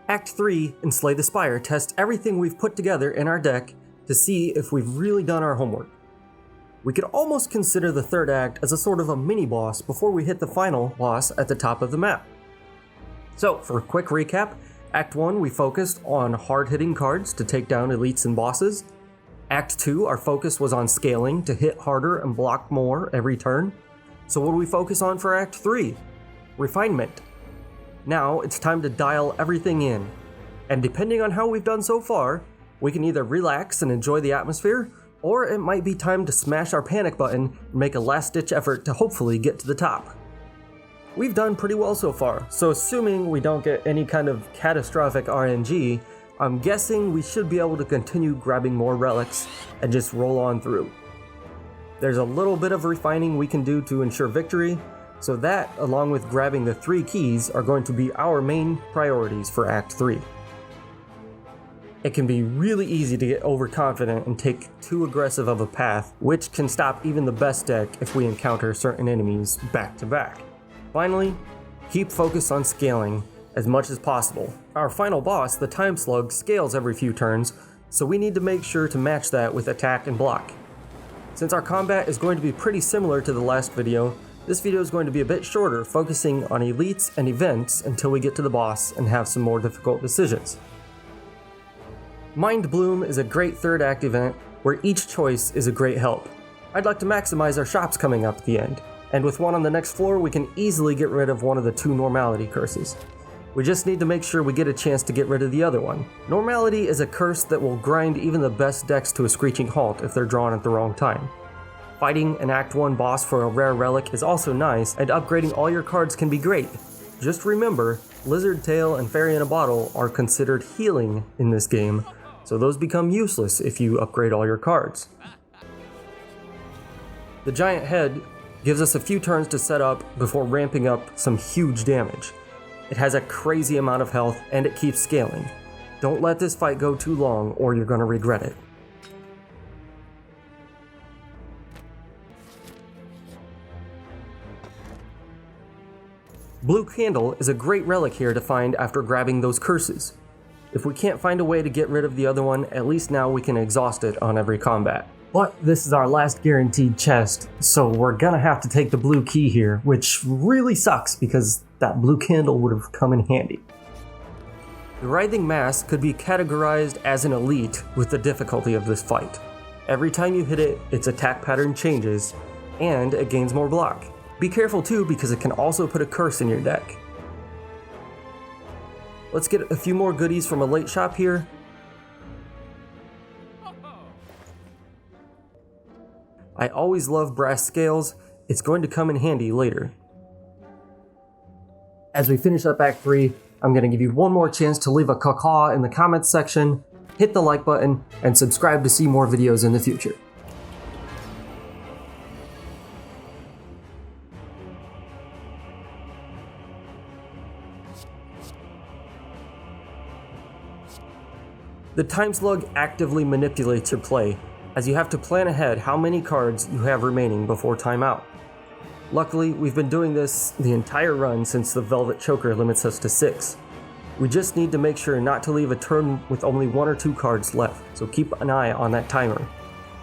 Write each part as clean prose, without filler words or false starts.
Act 3 in Slay the Spire tests everything we've put together in our deck to see if we've really done our homework. We could almost consider the third act as a sort of a mini-boss before we hit the final boss at the top of the map. So, for a quick recap, Act 1 we focused on hard-hitting cards to take down elites and bosses. Act 2 our focus was on scaling to hit harder and block more every turn. So what do we focus on for Act 3? Refinement. Now it's time to dial everything in, and depending on how we've done so far, we can either relax and enjoy the atmosphere, or it might be time to smash our panic button and make a last-ditch effort to hopefully get to the top. We've done pretty well so far, so assuming we don't get any kind of catastrophic RNG, I'm guessing we should be able to continue grabbing more relics and just roll on through. There's a little bit of refining we can do to ensure victory, so that, along with grabbing the 3 keys, are going to be our main priorities for Act 3. It can be really easy to get overconfident and take too aggressive of a path, which can stop even the best deck if we encounter certain enemies back to back. Finally, keep focused on scaling as much as possible. Our final boss, the Time Slug, scales every few turns, so we need to make sure to match that with attack and block. Since our combat is going to be pretty similar to the last video, this video is going to be a bit shorter, focusing on elites and events until we get to the boss and have some more difficult decisions. Mind Bloom is a great third act event where each choice is a great help. I'd like to maximize our shops coming up at the end, and with one on the next floor we can easily get rid of one of the 2 normality curses. We just need to make sure we get a chance to get rid of the other one. Normality is a curse that will grind even the best decks to a screeching halt if they're drawn at the wrong time. Fighting an Act 1 boss for a rare relic is also nice, and upgrading all your cards can be great. Just remember, Lizard Tail and Fairy in a Bottle are considered healing in this game, so those become useless if you upgrade all your cards. The Giant Head gives us a few turns to set up before ramping up some huge damage. It has a crazy amount of health and it keeps scaling. Don't let this fight go too long or you're gonna regret it. Blue Candle is a great relic here to find after grabbing those curses. If we can't find a way to get rid of the other one, at least now we can exhaust it on every combat. But this is our last guaranteed chest, so we're gonna have to take the blue key here, which really sucks because that blue candle would have come in handy. The Writhing Mass could be categorized as an elite with the difficulty of this fight. Every time you hit it, its attack pattern changes, and it gains more block. Be careful too because it can also put a curse in your deck. Let's get a few more goodies from a late shop here. I always love brass scales, it's going to come in handy later. As we finish up Act 3, I'm going to give you one more chance to leave a caw in the comments section, hit the like button, and subscribe to see more videos in the future. The Time Slug actively manipulates your play, as you have to plan ahead how many cards you have remaining before timeout. Luckily, we've been doing this the entire run since the Velvet Choker limits us to 6. We just need to make sure not to leave a turn with only 1 or 2 cards left, so keep an eye on that timer.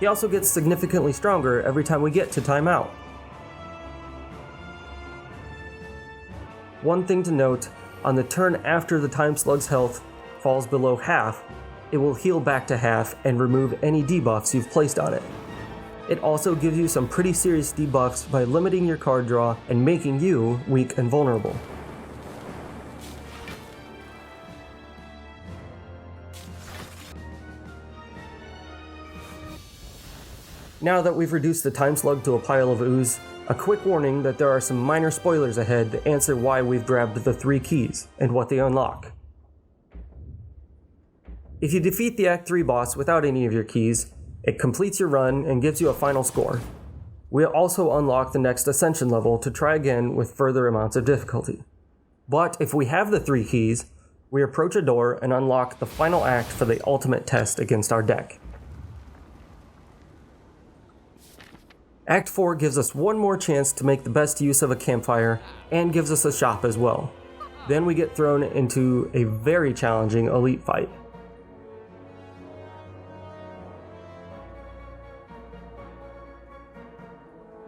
He also gets significantly stronger every time we get to timeout. One thing to note, on the turn after the Time Slug's health falls below half, it will heal back to half and remove any debuffs you've placed on it. It also gives you some pretty serious debuffs by limiting your card draw and making you weak and vulnerable. Now that we've reduced the Time Slug to a pile of ooze, a quick warning that there are some minor spoilers ahead that answer why we've grabbed the 3 keys and what they unlock. If you defeat the Act 3 boss without any of your keys, it completes your run and gives you a final score. We'll also unlock the next Ascension level to try again with further amounts of difficulty. But if we have the 3 keys, we approach a door and unlock the final act for the ultimate test against our deck. Act 4 gives us one more chance to make the best use of a campfire and gives us a shop as well. Then we get thrown into a very challenging elite fight.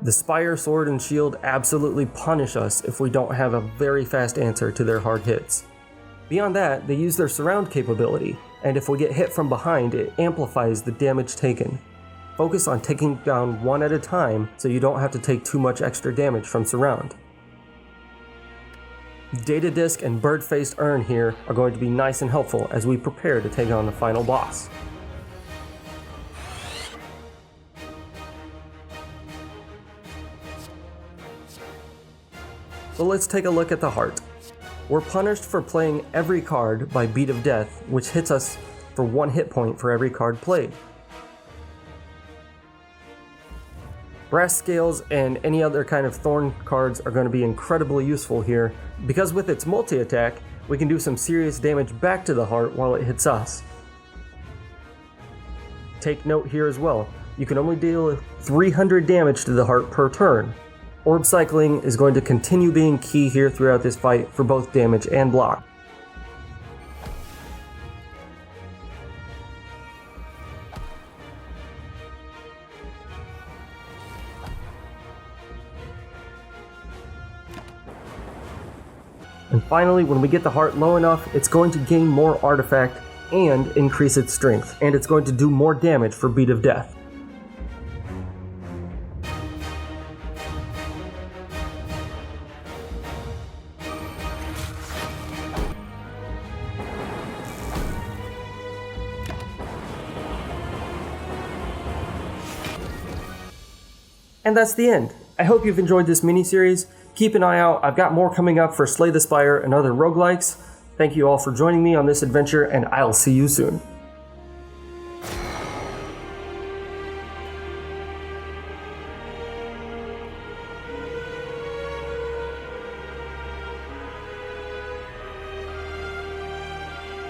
The Spire, Sword, and Shield absolutely punish us if we don't have a very fast answer to their hard hits. Beyond that, they use their surround capability, and if we get hit from behind, it amplifies the damage taken. Focus on taking down one at a time so you don't have to take too much extra damage from surround. Data Disc and Bird-Faced Urn here are going to be nice and helpful as we prepare to take on the final boss. So let's take a look at the heart. We're punished for playing every card by Beat of Death, which hits us for 1 hit point for every card played. Brass Scales and any other kind of Thorn cards are going to be incredibly useful here, because with its multi-attack, we can do some serious damage back to the heart while it hits us. Take note here as well, you can only deal 300 damage to the heart per turn. Orb cycling is going to continue being key here throughout this fight for both damage and block. And finally, when we get the heart low enough, it's going to gain more artifact and increase its strength, and it's going to do more damage for Beat of Death. And that's the end. I hope you've enjoyed this mini-series. Keep an eye out, I've got more coming up for Slay the Spire and other roguelikes. Thank you all for joining me on this adventure, and I'll see you soon.